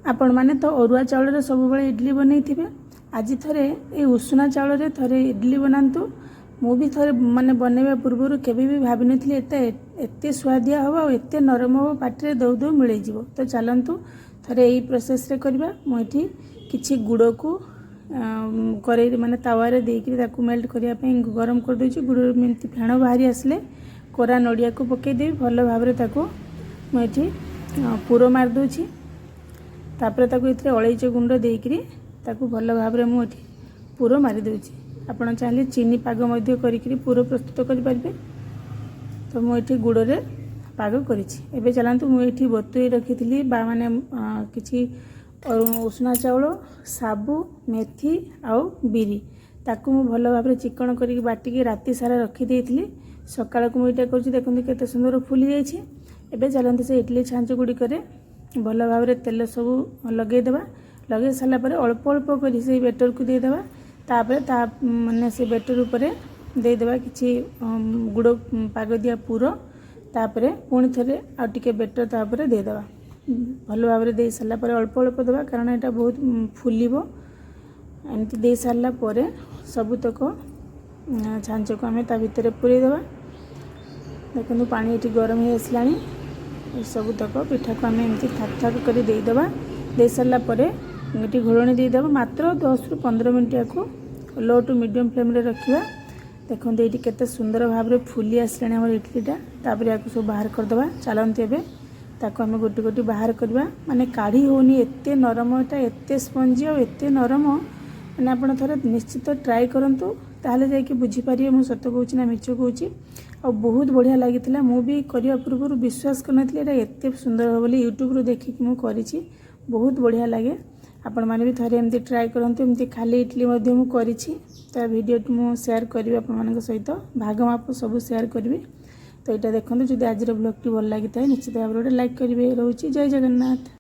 आपण माने तो अरुआ चाउल सब बेले इडली बनई थे आज थे ये उषुना चाउल थे इडली बनातु मु भी थे माने बनवा पूर्व केवे भी भाभी नी एत स्वादिया हम और एत नरम हम पाटे दौ दौ मिल जाव। तो चलतु थे यही प्रोसेस रे करवा मुझे किसी गुड़ को कड़े माने तावा देकर मेल्ट करने गरम कर दूची गुड़ एमती फेण बाहरी आसले कोरा नड़िया को पकईदेवी भल भाव मुझे पूर मारदे तापर ताको इतरे अलैच गुंड देकरी ताको भल भाव मुझे पूर मारिदे। आपड़ चाहिए चीनी पाग करी पूर प्रस्तुत करें। तो मुझे गुड़ रे पाग करी चलतु मुझे बतुई रखी माने किसी उषुना चाउल साबु मेथी आउ बिरी ताकू मु भल भाव चिकन करी बाटिकी राति सारा रखी सकाळ को मुझे कर देखते केते सुंदर फुली जाइए। एबे चलते से इडली छांच गुड़िक भल भाव तेल सब लगेदेवा लगे सारापर अल्प अल्प कर से बेटर को देदेवा तापर माने से बेटर उपरे देदेवा किसी गुड़ पाग दिया पूर तापर पुणी थे आ टिके बेटर तापर देदेवा भल भाव दे सारापर अल्प अल्प देवा कारण यहाँ बहुत फुलिबो एमती दे सारापर सबुतक छांच को आम ता भितर पूरे देवा। देखो पानी ये गरम हो आसला सबुतक पिठा को आम एमती थाक थाक कर देदेवा दे सारापर ये घोड़णी देदेवा मात्र 10 ରୁ 15 मिनट या लो टू मीडियम फ्लेम रे रखिया। देखो ये केते सुंदर भाव फुली आसला आम इडलीटा तापर या सब बाहर करदे। चलते एवं ताको आम गोटी गोटी बाहर करवा माने काढ़ी होनी एत नरम एटा एत स्पंजी और एत नरम मैंने आप थोड़ा निश्चित ट्राए करूँ ताहले जाकि बुझीपारे मुझे सत कहूँ ना मिछ कहूँ आ बहुत बढ़िया लगी मुझे करने पूर्व विश्वास करनी एत सुंदर हो बोली यूट्यूब देखिक मुझे बहुत बढ़िया लगे। आपण मैंने भी थे एमती ट्राए करूँ एमती खाली इडली कर वीडियो मुझे सेयार करी आप सहित भाग माप सब सेयार करी। तो यहाँ देखो जो आज ब्लॉग टी भल लगी है निश्चित भाव में लाइक करेंगे। रोची जय जगन्नाथ।